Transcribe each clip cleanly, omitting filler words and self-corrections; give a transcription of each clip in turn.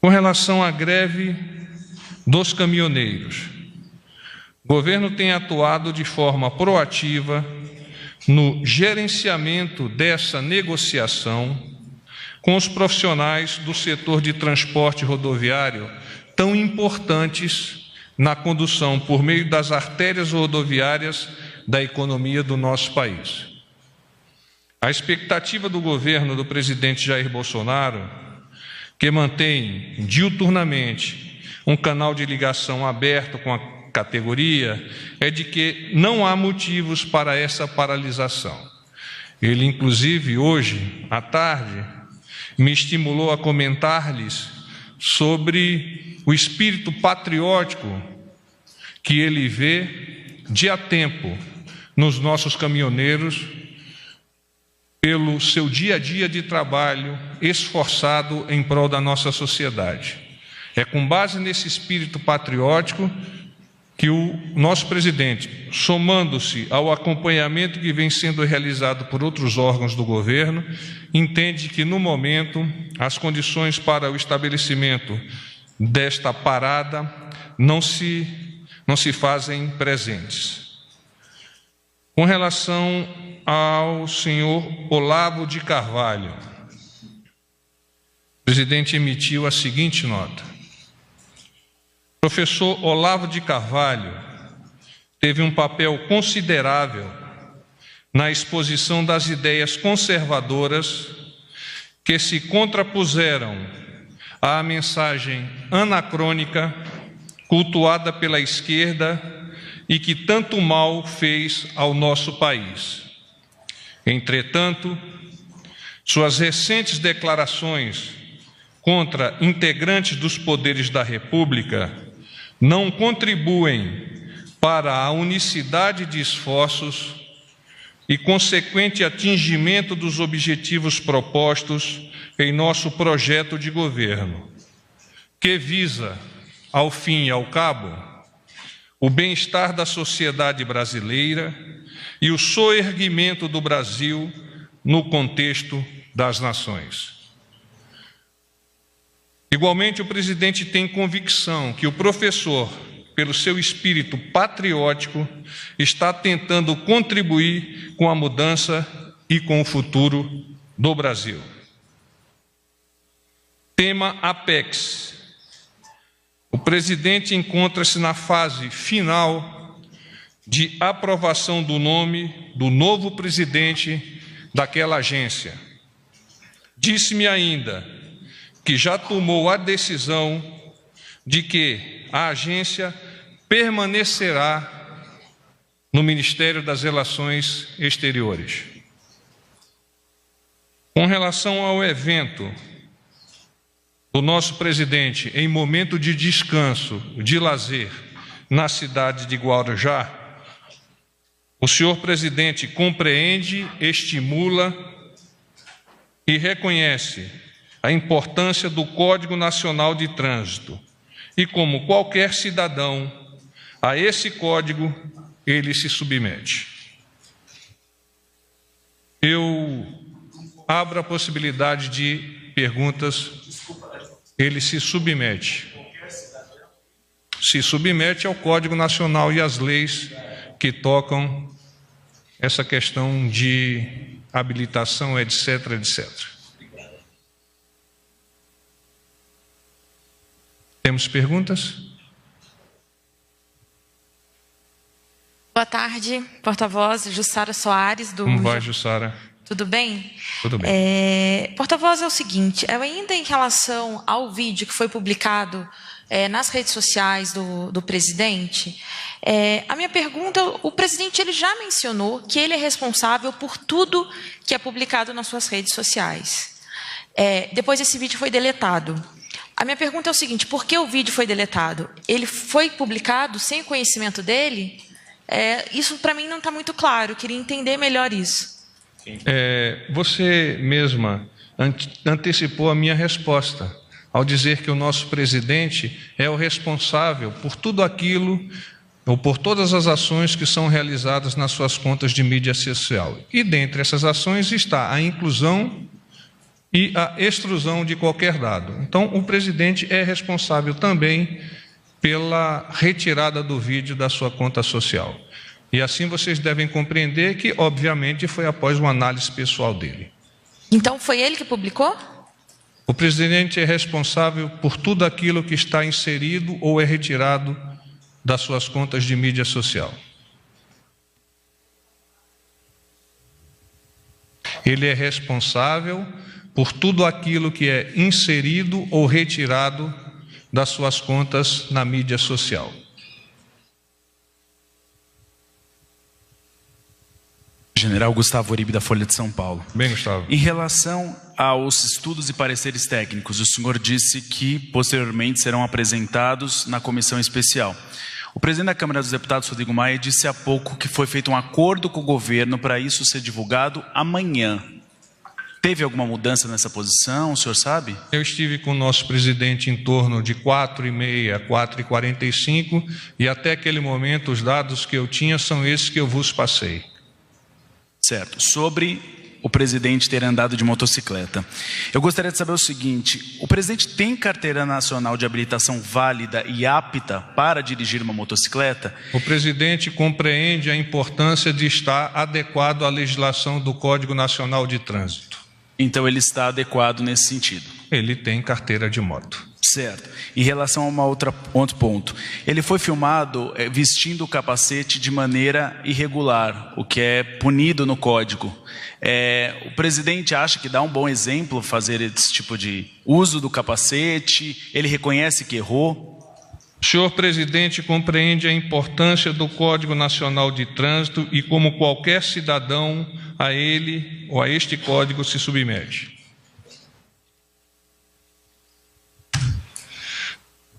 Com relação à greve dos caminhoneiros, o governo tem atuado de forma proativa no gerenciamento dessa negociação com os profissionais do setor de transporte rodoviário, tão importantes na condução, por meio das artérias rodoviárias, da economia do nosso país. A expectativa do governo do presidente Jair Bolsonaro, que mantém diuturnamente um canal de ligação aberto com a categoria, é de que não há motivos para essa paralisação. Ele, inclusive, hoje, à tarde, me estimulou a comentar-lhes sobre o espírito patriótico que ele vê de a tempo nos nossos caminhoneiros, pelo seu dia a dia de trabalho esforçado em prol da nossa sociedade. É com base nesse espírito patriótico que o nosso presidente, somando-se ao acompanhamento que vem sendo realizado por outros órgãos do governo, entende que, no momento, as condições para o estabelecimento desta parada não se fazem presentes. Com relação ao senhor Olavo de Carvalho, o presidente emitiu a seguinte nota: professor Olavo de Carvalho teve um papel considerável na exposição das ideias conservadoras que se contrapuseram à mensagem anacrônica cultuada pela esquerda e que tanto mal fez ao nosso país. Entretanto, suas recentes declarações contra integrantes dos poderes da República não contribuem para a unicidade de esforços e consequente atingimento dos objetivos propostos em nosso projeto de governo, que visa, ao fim e ao cabo, o bem-estar da sociedade brasileira e o soerguimento do Brasil no contexto das nações. Igualmente, o presidente tem convicção que o professor, pelo seu espírito patriótico, está tentando contribuir com a mudança e com o futuro do Brasil. Tema Apex. O presidente encontra-se na fase final de aprovação do nome do novo presidente daquela agência. Disse-me ainda que já tomou a decisão de que a agência permanecerá no Ministério das Relações Exteriores. Com relação ao evento do nosso presidente em momento de descanso, de lazer, na cidade de Guarujá, o senhor presidente compreende, estimula e reconhece a importância do Código Nacional de Trânsito e, como qualquer cidadão, a esse código ele se submete. Eu abro a possibilidade de perguntas. Ele se submete ao Código Nacional e às leis que tocam essa questão de habilitação, etc, etc. Temos perguntas? Boa tarde, porta-voz Jussara Soares. Como vai, Jussara? Tudo bem? Tudo bem. Porta-voz, é o seguinte, ainda em relação ao vídeo que foi publicado nas redes sociais do presidente, a minha pergunta, o presidente ele já mencionou que ele é responsável por tudo que é publicado nas suas redes sociais. Depois esse vídeo foi deletado. A minha pergunta é o seguinte, por que o vídeo foi deletado? Ele foi publicado sem o conhecimento dele? Isso para mim não está muito claro, eu queria entender melhor isso. Você mesma antecipou a minha resposta ao dizer que o nosso presidente é o responsável por tudo aquilo ou por todas as ações que são realizadas nas suas contas de mídia social. E dentre essas ações está a inclusão e a extrusão de qualquer dado. Então, o presidente é responsável também pela retirada do vídeo da sua conta social. E assim vocês devem compreender que, obviamente, foi após uma análise pessoal dele. Então, foi ele que publicou? O presidente é responsável por tudo aquilo que está inserido ou é retirado das suas contas de mídia social. Ele é responsável por tudo aquilo que é inserido ou retirado das suas contas na mídia social. General Gustavo Uribe, da Folha de São Paulo. Bem, Gustavo. Em relação aos estudos e pareceres técnicos, o senhor disse que posteriormente serão apresentados na comissão especial. O presidente da Câmara dos Deputados, Rodrigo Maia, disse há pouco que foi feito um acordo com o governo para isso ser divulgado amanhã. Teve alguma mudança nessa posição, o senhor sabe? Eu estive com o nosso presidente em torno de 4h30, 4h45, e até aquele momento os dados que eu tinha são esses que eu vos passei. Certo. Sobre o presidente ter andado de motocicleta, eu gostaria de saber o seguinte: o presidente tem carteira nacional de habilitação válida e apta para dirigir uma motocicleta? O presidente compreende a importância de estar adequado à legislação do Código Nacional de Trânsito. Então ele está adequado nesse sentido? Ele tem carteira de moto. Certo. Em relação a outro ponto, ele foi filmado vestindo o capacete de maneira irregular, o que é punido no Código. O presidente acha que dá um bom exemplo fazer esse tipo de uso do capacete? Ele reconhece que errou? O senhor presidente compreende a importância do Código Nacional de Trânsito e, como qualquer cidadão, a ele ou a este código se submete.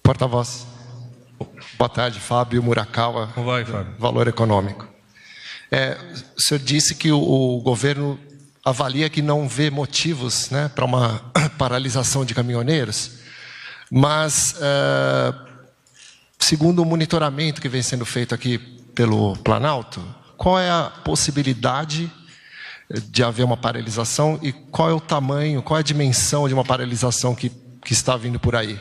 Porta-voz. Boa tarde, Fábio Murakawa. Como vai, Fábio? Valor Econômico. O senhor disse que o governo avalia que não vê motivos, né, para uma paralisação de caminhoneiros, mas, segundo o monitoramento que vem sendo feito aqui pelo Planalto, qual é a possibilidade de haver uma paralisação e qual é o tamanho, qual é a dimensão de uma paralisação que está vindo por aí?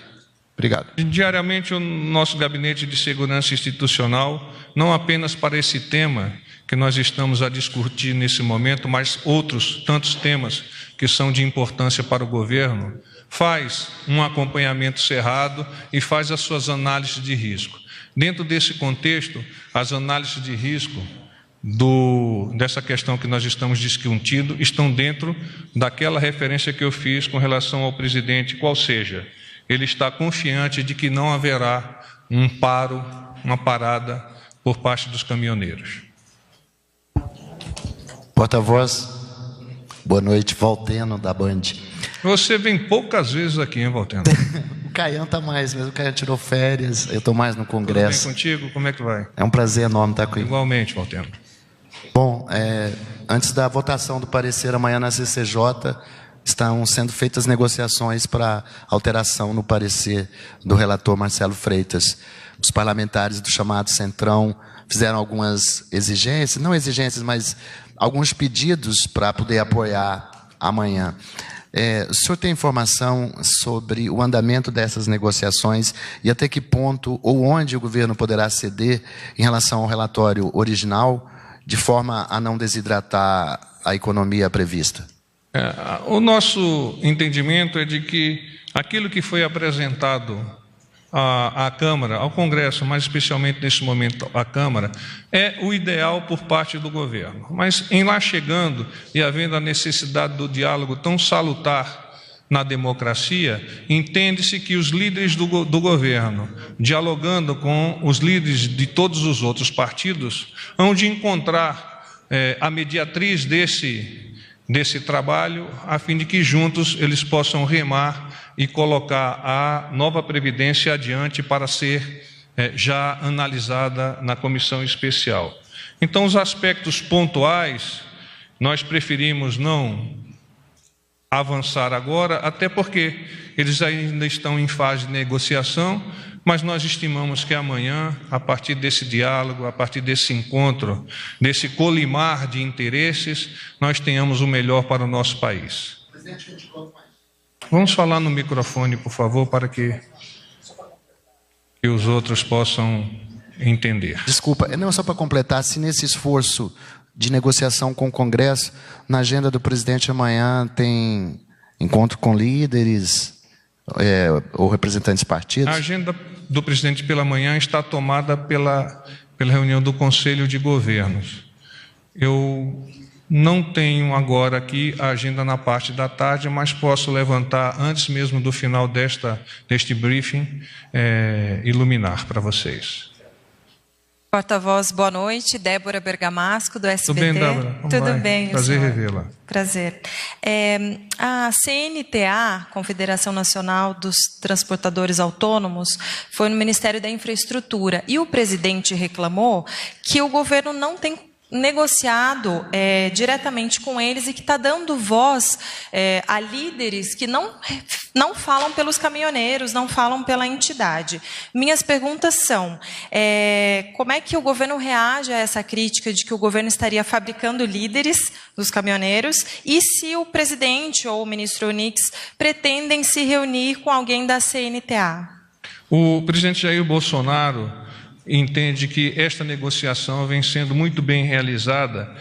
Obrigado. Diariamente, o nosso Gabinete de Segurança Institucional, não apenas para esse tema que nós estamos a discutir nesse momento, mas outros tantos temas que são de importância para o governo, faz um acompanhamento cerrado e faz as suas análises de risco. Dentro desse contexto, as análises de risco dessa questão que nós estamos discutindo estão dentro daquela referência que eu fiz com relação ao presidente, qual seja, ele está confiante de que não haverá um paro, uma parada por parte dos caminhoneiros. Porta-voz, boa noite, Valteno, da Band. Você vem poucas vezes aqui, hein, Valteno? O Caian está mais, mas o Caian tirou férias, eu estou mais no Congresso. Tudo bem contigo? Como é que vai? É um prazer enorme estar aqui. Igualmente, Valteno. Bom, antes da votação do parecer amanhã na CCJ, estão sendo feitas negociações para alteração no parecer do relator Marcelo Freitas. Os parlamentares do chamado Centrão fizeram algumas exigências, não exigências, mas alguns pedidos para poder apoiar amanhã. O senhor tem informação sobre o andamento dessas negociações e até que ponto ou onde o governo poderá ceder em relação ao relatório original, de forma a não desidratar a economia prevista? O nosso entendimento é de que aquilo que foi apresentado à Câmara, ao Congresso, mas especialmente nesse momento à Câmara, é o ideal por parte do governo. Mas em lá chegando e havendo a necessidade do diálogo tão salutar na democracia, entende-se que os líderes do governo, dialogando com os líderes de todos os outros partidos, hão de encontrar a mediatriz desse trabalho, a fim de que juntos eles possam remar e colocar a nova Previdência adiante para ser já analisada na comissão especial. Então, os aspectos pontuais, nós preferimos não avançar agora, até porque eles ainda estão em fase de negociação, mas nós estimamos que amanhã, a partir desse diálogo, a partir desse encontro, desse colimar de interesses, nós tenhamos o melhor para o nosso país. Presidente, 24 mais. Vamos falar no microfone, por favor, para que os outros possam entender. Desculpa, não, só para completar, se nesse esforço de negociação com o Congresso, na agenda do presidente amanhã tem encontro com líderes ou representantes de partidos? A agenda do presidente pela manhã está tomada pela reunião do Conselho de Governos. Eu não tenho agora aqui a agenda na parte da tarde, mas posso levantar antes mesmo do final deste briefing, iluminar para vocês. Porta-voz, boa noite. Débora Bergamasco, do SBT. Tudo bem, Débora? Tudo bem, prazer senhor. revê-la. Prazer. A CNTA, Confederação Nacional dos Transportadores Autônomos, foi no Ministério da Infraestrutura e o presidente reclamou que o governo não tem negociado diretamente com eles e que está dando voz a líderes que não falam pelos caminhoneiros, não falam pela entidade. Minhas perguntas são, como é que o governo reage a essa crítica de que o governo estaria fabricando líderes dos caminhoneiros e se o presidente ou o ministro Onix pretendem se reunir com alguém da CNTA? O presidente Jair Bolsonaro entende que esta negociação vem sendo muito bem realizada,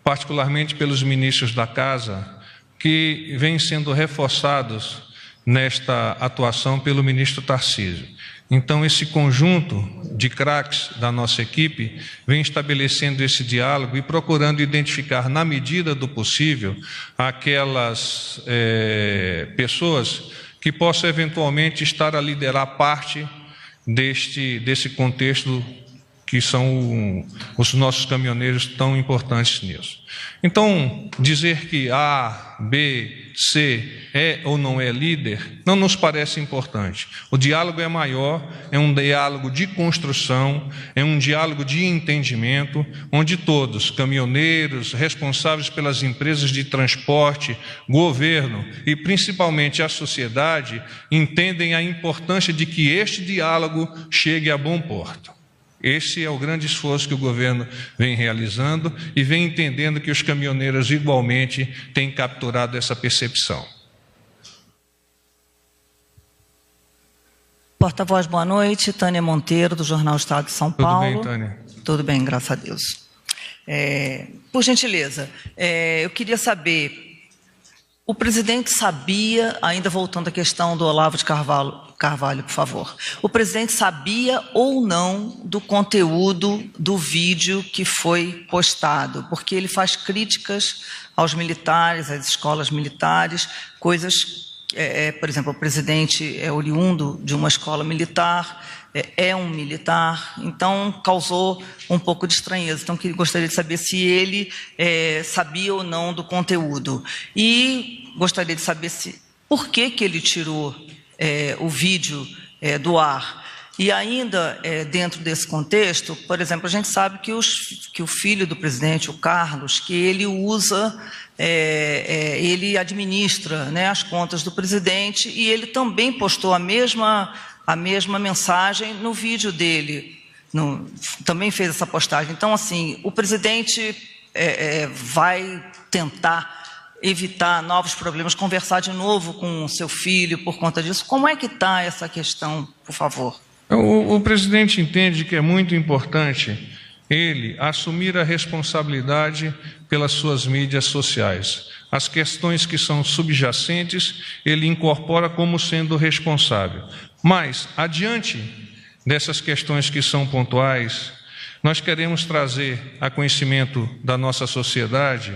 particularmente pelos ministros da Casa, que vêm sendo reforçados nesta atuação pelo ministro Tarcísio. Então, esse conjunto de craques da nossa equipe vem estabelecendo esse diálogo e procurando identificar, na medida do possível, aquelas pessoas que possam eventualmente estar a liderar parte desse contexto que são os nossos caminhoneiros tão importantes nisso. Então, dizer que A, B, C é ou não é líder, não nos parece importante. O diálogo é maior, é um diálogo de construção, é um diálogo de entendimento, onde todos, caminhoneiros, responsáveis pelas empresas de transporte, governo e principalmente a sociedade, entendem a importância de que este diálogo chegue a bom porto. Esse é o grande esforço que o governo vem realizando e vem entendendo que os caminhoneiros igualmente têm capturado essa percepção. Porta-voz, boa noite. Tânia Monteiro, do Jornal Estado de São Paulo. Tudo bem, Tânia? Tudo bem, graças a Deus. Por gentileza, eu queria saber, o presidente sabia, ainda voltando à questão do Olavo de Carvalho, por favor, o presidente sabia ou não do conteúdo do vídeo que foi postado? Porque ele faz críticas aos militares, às escolas militares, coisas, por exemplo, o presidente é oriundo de uma escola militar, é um militar, então causou um pouco de estranheza. Então, gostaria de saber se ele sabia ou não do conteúdo. E gostaria de saber por que ele tirou o vídeo do ar. E ainda, dentro desse contexto, por exemplo, a gente sabe que o filho do presidente, o Carlos, que ele usa, ele administra, né, as contas do presidente, e ele também postou a mesma mensagem no vídeo dele, também fez essa postagem. Então, assim, o presidente vai tentar evitar novos problemas, conversar de novo com o seu filho por conta disso. Como é que está essa questão, por favor? O presidente entende que é muito importante ele assumir a responsabilidade pelas suas mídias sociais. As questões que são subjacentes, ele incorpora como sendo responsável. Mas, adiante dessas questões que são pontuais, nós queremos trazer a conhecimento da nossa sociedade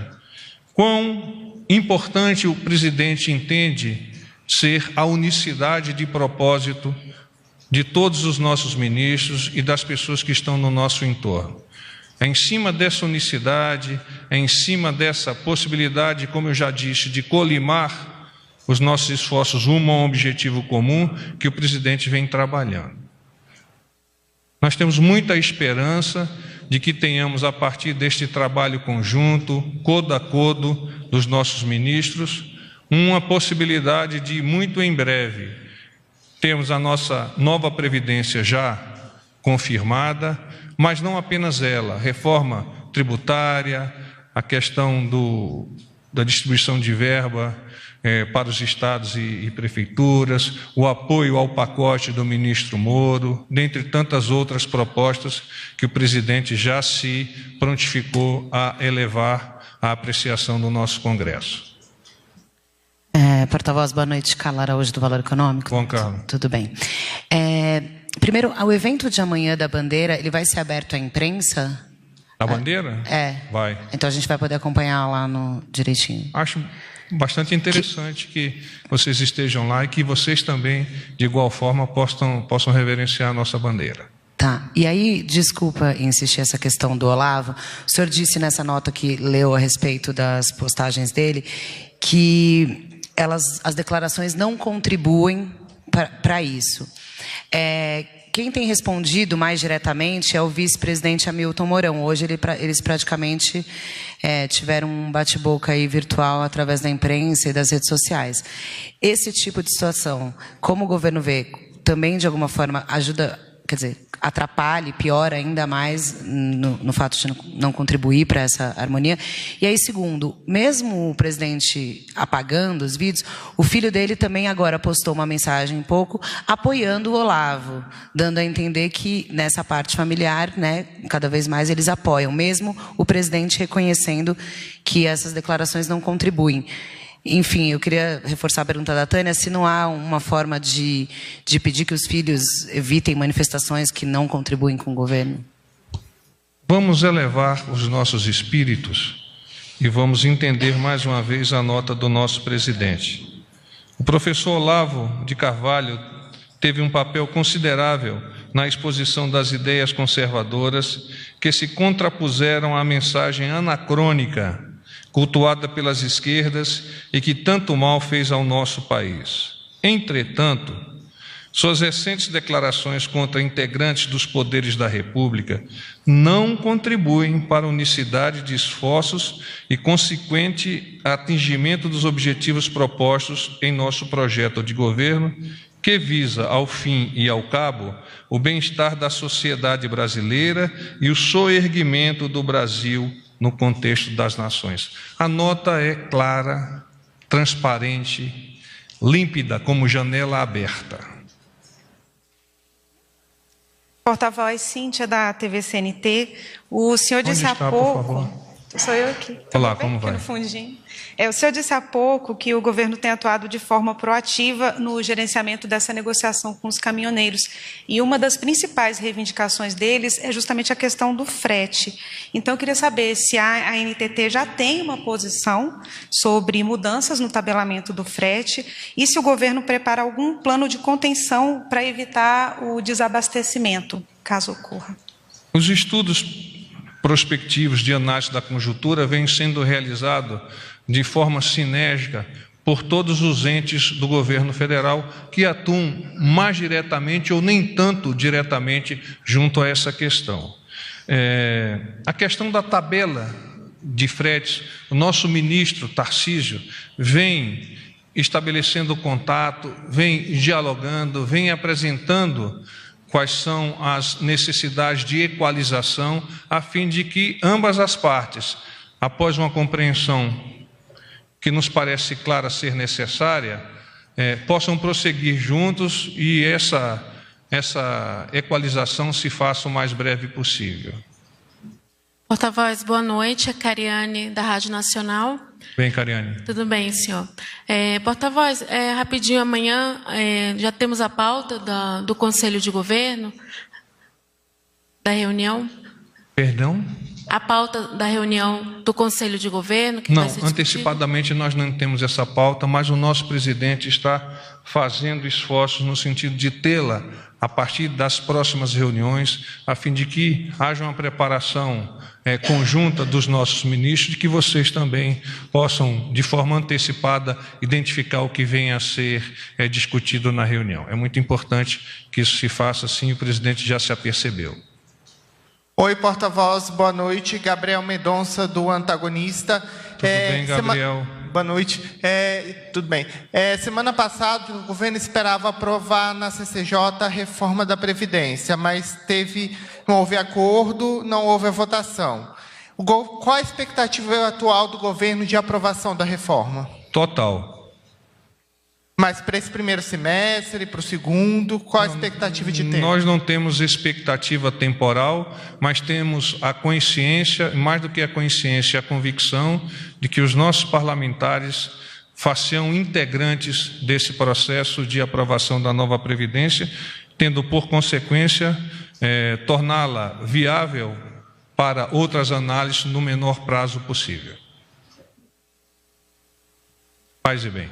quão importante o presidente entende ser a unicidade de propósito de todos os nossos ministros e das pessoas que estão no nosso entorno. É em cima dessa unicidade, é em cima dessa possibilidade, como eu já disse, de colimar os nossos esforços rumo a um objetivo comum que o presidente vem trabalhando. Nós temos muita esperança de que tenhamos, a partir deste trabalho conjunto, codo a codo, dos nossos ministros, uma possibilidade de, muito em breve, termos a nossa nova Previdência já confirmada, mas não apenas ela, reforma tributária, a questão da distribuição de verba para os estados e prefeituras, o apoio ao pacote do ministro Moro, dentre tantas outras propostas que o presidente já se prontificou a elevar à apreciação do nosso Congresso. Porta-voz, boa noite. Carla Araújo, do Valor Econômico. Bom, Carla. Tudo bem. Primeiro, o evento de amanhã da bandeira, ele vai ser aberto à imprensa? A bandeira? Vai. Então a gente vai poder acompanhar lá direitinho. Acho bastante interessante que vocês estejam lá e que vocês também, de igual forma, possam reverenciar a nossa bandeira. Tá. E aí, desculpa insistir essa questão do Olavo. O senhor disse nessa nota que leu a respeito das postagens dele que as declarações não contribuem para isso. Quem tem respondido mais diretamente é o vice-presidente Hamilton Mourão. Hoje eles praticamente tiveram um bate-boca aí virtual através da imprensa e das redes sociais. Esse tipo de situação, como o governo vê, também de alguma forma ajuda, quer dizer, atrapalha e piora ainda mais no fato de não contribuir para essa harmonia. E aí, segundo, mesmo o presidente apagando os vídeos, o filho dele também agora postou uma mensagem um pouco apoiando o Olavo, dando a entender que nessa parte familiar, né, cada vez mais eles apoiam, mesmo o presidente reconhecendo que essas declarações não contribuem. Enfim, eu queria reforçar a pergunta da Tânia, se não há uma forma de pedir que os filhos evitem manifestações que não contribuem com o governo. Vamos elevar os nossos espíritos e vamos entender mais uma vez a nota do nosso presidente. O professor Olavo de Carvalho teve um papel considerável na exposição das ideias conservadoras que se contrapuseram à mensagem anacrônica cultuada pelas esquerdas e que tanto mal fez ao nosso país. Entretanto, suas recentes declarações contra integrantes dos poderes da República não contribuem para a unicidade de esforços e consequente atingimento dos objetivos propostos em nosso projeto de governo, que visa, ao fim e ao cabo, o bem-estar da sociedade brasileira e o soerguimento do Brasil no contexto das nações. A nota é clara, transparente, límpida, como janela aberta. Porta-voz Cíntia, da TV CNT. O senhor disse há pouco... Por favor? Sou eu aqui. Olá, como vai? Aqui no fundinho. O senhor disse há pouco que o governo tem atuado de forma proativa no gerenciamento dessa negociação com os caminhoneiros. E uma das principais reivindicações deles é justamente a questão do frete. Então, eu queria saber se a ANTT já tem uma posição sobre mudanças no tabelamento do frete e se o governo prepara algum plano de contenção para evitar o desabastecimento, caso ocorra. Os estudos prospectivos de análise da conjuntura vêm sendo realizados de forma sinérgica por todos os entes do governo federal que atuam mais diretamente ou nem tanto diretamente junto a essa questão. A questão da tabela de fretes, o nosso ministro Tarcísio vem estabelecendo contato, vem dialogando, vem apresentando quais são as necessidades de equalização, a fim de que ambas as partes, após uma compreensão que nos parece clara ser necessária, possam prosseguir juntos e essa equalização se faça o mais breve possível. Porta-voz, boa noite. É Cariane, da Rádio Nacional. Bem, Cariane. Tudo bem, senhor. Porta-voz, rapidinho, amanhã já temos a pauta do Conselho de Governo, da reunião. Perdão? A pauta da reunião do Conselho de Governo. Que não, vai ser discutida. antecipadamente nós não temos essa pauta, mas o nosso presidente está fazendo esforços no sentido de tê-la a partir das próximas reuniões, a fim de que haja uma preparação conjunta dos nossos ministros, de que vocês também possam, de forma antecipada, identificar o que venha a ser discutido na reunião. É muito importante que isso se faça assim, o presidente já se apercebeu. Oi, porta-voz, boa noite. Gabriel Mendonça, do Antagonista. Tudo bem, Gabriel? Boa noite. Tudo bem. Semana passada, o governo esperava aprovar na CCJ a reforma da Previdência, mas não houve acordo, não houve a votação. Qual a expectativa atual do governo de aprovação da reforma? Total. Mas para esse primeiro semestre, para o segundo, qual a expectativa de tempo? Nós não temos expectativa temporal, mas temos a consciência, mais do que a consciência, a convicção de que os nossos parlamentares façam integrantes desse processo de aprovação da nova Previdência, tendo por consequência torná-la viável para outras análises no menor prazo possível. Paz e bem.